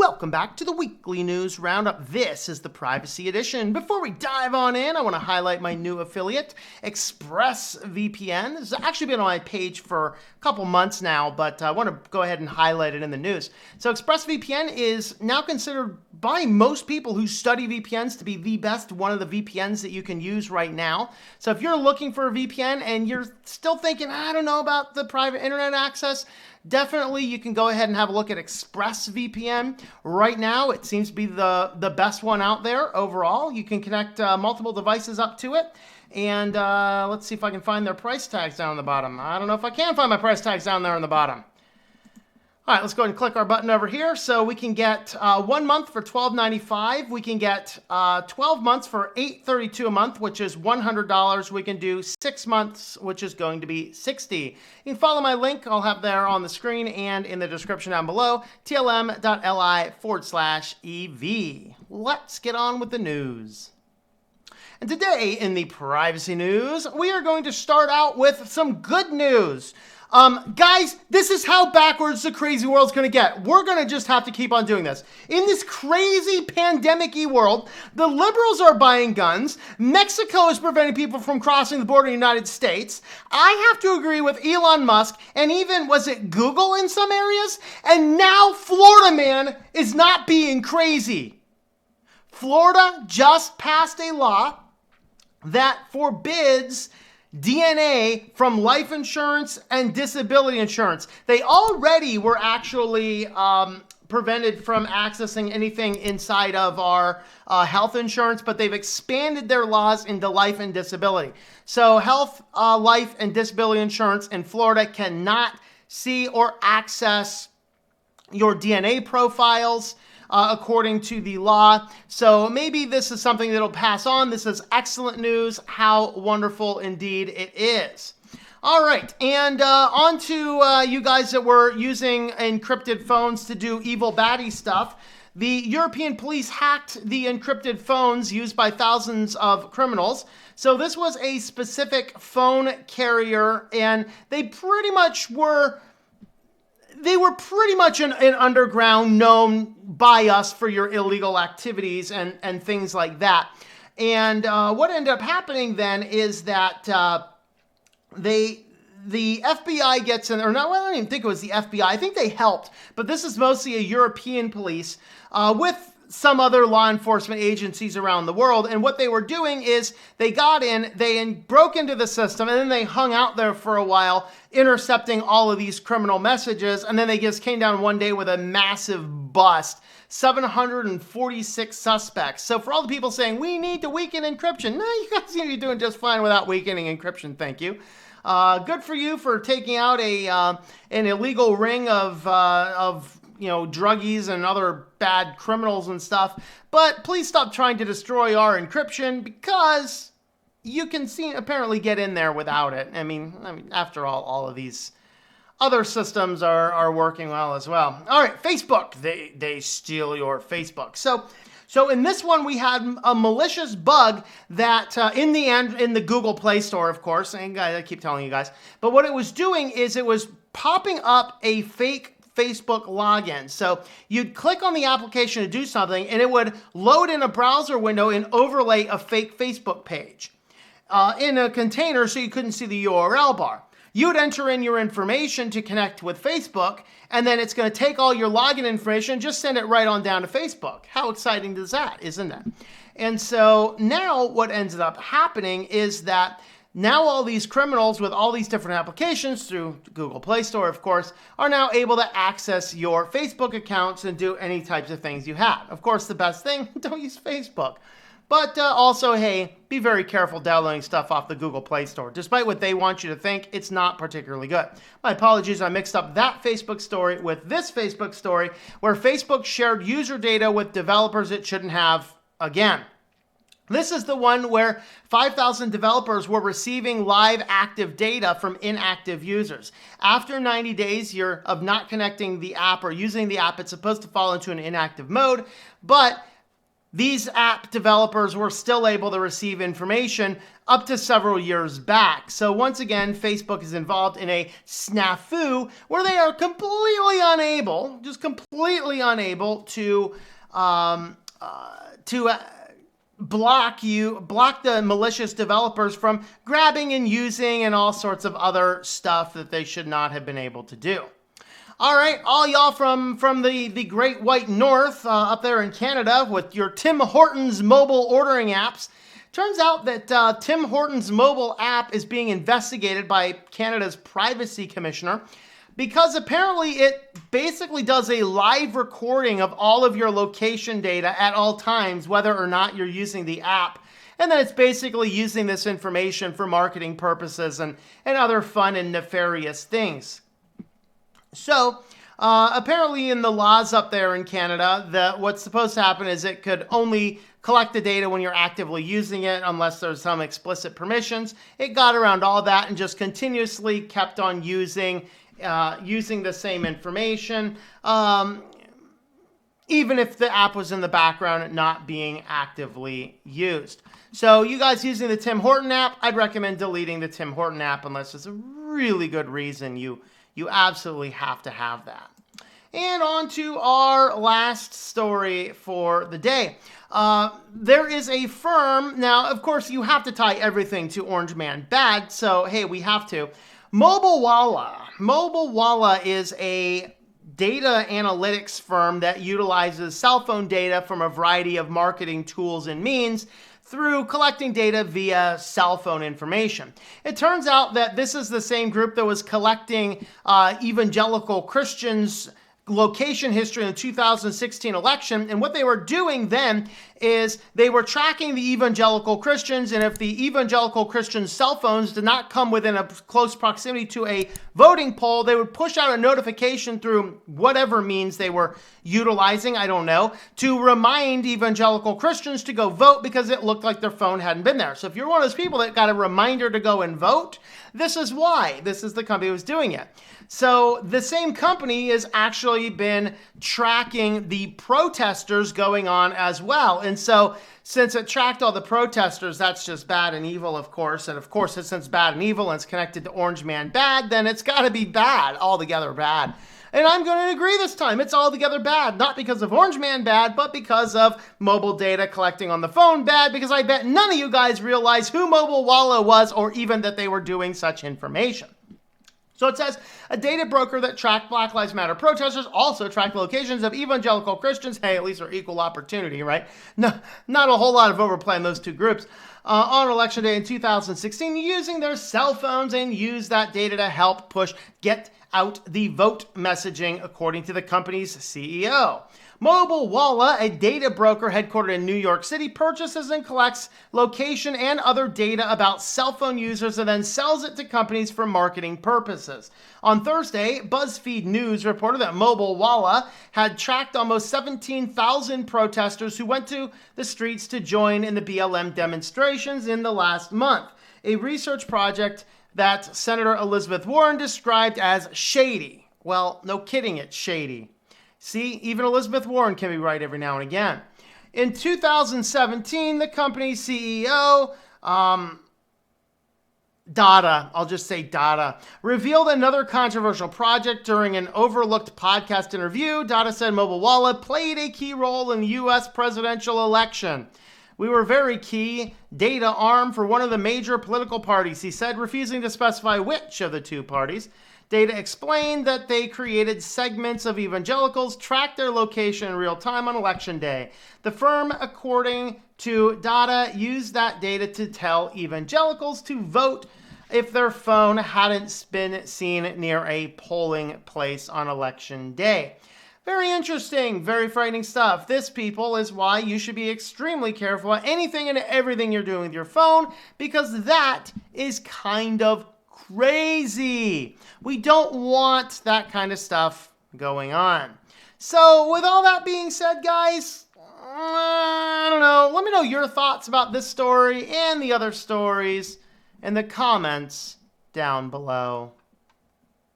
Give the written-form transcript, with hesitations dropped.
Welcome back to the Weekly News Roundup. This is the Privacy Edition. Before we dive on in, I want to highlight my new affiliate, ExpressVPN. This has actually been on my page for a couple months now, but I want to go ahead and highlight it in the news. So ExpressVPN is now considered by most people who study VPNs to be the best one of the VPNs that you can use right now. So if you're looking for a VPN and you're still thinking, I don't know about the private internet access, definitely you can go ahead and have a look at ExpressVPN. Right now, it seems to be the best one out there overall. You can connect multiple devices up to it. And let's see if I can find their price tags down on the bottom. I don't know if I can find my price tags down there on the bottom. All right, let's go ahead and click our button over here. So we can get 1 month for $12.95. We can get 12 months for $8.32 a month, which is $100. We can do 6 months, which is going to be $60. You can follow my link. I'll have there on the screen and in the description down below, tlm.li/EV. Let's get on with the news. And today in the privacy news, we are going to start out with some good news. Guys, this is how backwards the crazy world's going to get. We're going to just have to keep on doing this. In this crazy pandemic-y world, the liberals are buying guns. Mexico is preventing people from crossing the border in the United States. I have to agree with Elon Musk and even, was it Google in some areas? And now Florida man is not being crazy. Florida just passed a law that forbids DNA from life insurance and disability insurance. They already were actually prevented from accessing anything inside of our health insurance, but they've expanded their laws into life and disability. So health, life, and disability insurance in Florida cannot see or access your DNA profiles, according to the law. So maybe this is something that'll pass on. This is excellent news. How wonderful indeed it is. All right, and on to you guys that were using encrypted phones to do evil baddie stuff. The European police hacked the encrypted phones used by thousands of criminals. So this was a specific phone carrier, and they pretty much were an underground known by us for your illegal activities and things like that. And what ended up happening then is that the FBI gets in, or not, well, I don't even think it was the FBI. I think they helped, but this is mostly a European police with some other law enforcement agencies around the world. And what they were doing is they got in, they broke into the system, and then they hung out there for a while, intercepting all of these criminal messages. And then they just came down one day with a massive bust, 746 suspects. So for all the people saying, we need to weaken encryption, no, you guys seem to be doing just fine without weakening encryption, thank you. Good for you for taking out an illegal ring of druggies and other bad criminals and stuff. But please stop trying to destroy our encryption, because you can apparently get in there without it. I mean, after all of these other systems are working well as well. All right, Facebook, they steal your Facebook. So in this one, we had a malicious bug that in the Google Play Store, of course, and I keep telling you guys, but what it was doing is it was popping up a fake Facebook login. So you'd click on the application to do something, and it would load in a browser window and overlay a fake Facebook page in a container so you couldn't see the URL bar. You would enter in your information to connect with Facebook, and then it's going to take all your login information and just send it right on down to Facebook. How exciting is that, isn't it? And so now what ends up happening is that now all these criminals with all these different applications through Google Play Store, of course, are now able to access your Facebook accounts and do any types of things you have. Of course, the best thing, don't use Facebook. But also, hey, be very careful downloading stuff off the Google Play Store. Despite what they want you to think, it's not particularly good. My apologies, I mixed up that Facebook story with this Facebook story, where Facebook shared user data with developers it shouldn't have again. This is the one where 5,000 developers were receiving live active data from inactive users. After 90 days of not connecting the app or using the app, it's supposed to fall into an inactive mode, but these app developers were still able to receive information up to several years back. So once again, Facebook is involved in a snafu where they are completely unable, to block the malicious developers from grabbing and using and all sorts of other stuff that they should not have been able to do. All right, all y'all from the Great White North up there in Canada with your Tim Hortons mobile ordering apps. Turns out that Tim Hortons mobile app is being investigated by Canada's Privacy Commissioner because apparently it basically does a live recording of all of your location data at all times, whether or not you're using the app. And then it's basically using this information for marketing purposes and other fun and nefarious things. So, apparently in the laws up there in Canada, what's supposed to happen is it could only collect the data when you're actively using it unless there's some explicit permissions. It got around all that and just continuously kept on using the same information, even if the app was in the background and not being actively used. So you guys using the Tim Horton app, I'd recommend deleting the Tim Horton app unless there's a really good reason you absolutely have to have that. And on to our last story for the day. There is a firm, now of course you have to tie everything to Orange Man Bad, so hey, we have to. Mobile Walla is a data analytics firm that utilizes cell phone data from a variety of marketing tools and means through collecting data via cell phone information. It turns out that this is the same group that was collecting evangelical Christians' location history in the 2016 election. And what they were doing then is they were tracking the evangelical Christians, and if the evangelical Christians' cell phones did not come within a close proximity to a voting poll, they would push out a notification through whatever means they were utilizing, I don't know, to remind evangelical Christians to go vote because it looked like their phone hadn't been there. So if you're one of those people that got a reminder to go and vote, this is why. This is the company that was doing it. So the same company has actually been tracking the protesters going on as well. And so since it tracked all the protesters, that's just bad and evil, of course. And of course, since it's bad and evil and it's connected to Orange Man Bad, then it's got to be bad, altogether bad. And I'm going to agree this time. It's altogether bad, not because of Orange Man Bad, but because of mobile data collecting on the phone bad, because I bet none of you guys realize who Mobile Walla was or even that they were doing such information. So it says, a data broker that tracked Black Lives Matter protesters also tracked locations of evangelical Christians. Hey, at least they're equal opportunity, right? No, not a whole lot of overplay in those two groups. On election day in 2016, using their cell phones and use that data to help push get out the vote messaging, according to the company's CEO. Mobile Walla, a data broker headquartered in New York City, purchases and collects location and other data about cell phone users and then sells it to companies for marketing purposes. On Thursday, BuzzFeed News reported that Mobile Walla had tracked almost 17,000 protesters who went to the streets to join in the BLM demonstrations in the last month, a research project that Senator Elizabeth Warren described as shady. Well, no kidding, it's shady. See, even Elizabeth Warren can be right every now and again. In 2017, the company's CEO, Data, revealed another controversial project during an overlooked podcast interview. Data said Mobile Walla played a key role in the U.S. presidential election. We were very key data arm for one of the major political parties, he said, refusing to specify which of the two parties. Data explained that they created segments of evangelicals, tracked their location in real time on election day. The firm, according to Data, used that data to tell evangelicals to vote if their phone hadn't been seen near a polling place on election day. Very interesting, very frightening stuff. This, people, is why you should be extremely careful about anything and everything you're doing with your phone, because that is kind of crazy. We don't want that kind of stuff going on. So with all that being said, guys, I don't know. Let me know your thoughts about this story and the other stories in the comments down below.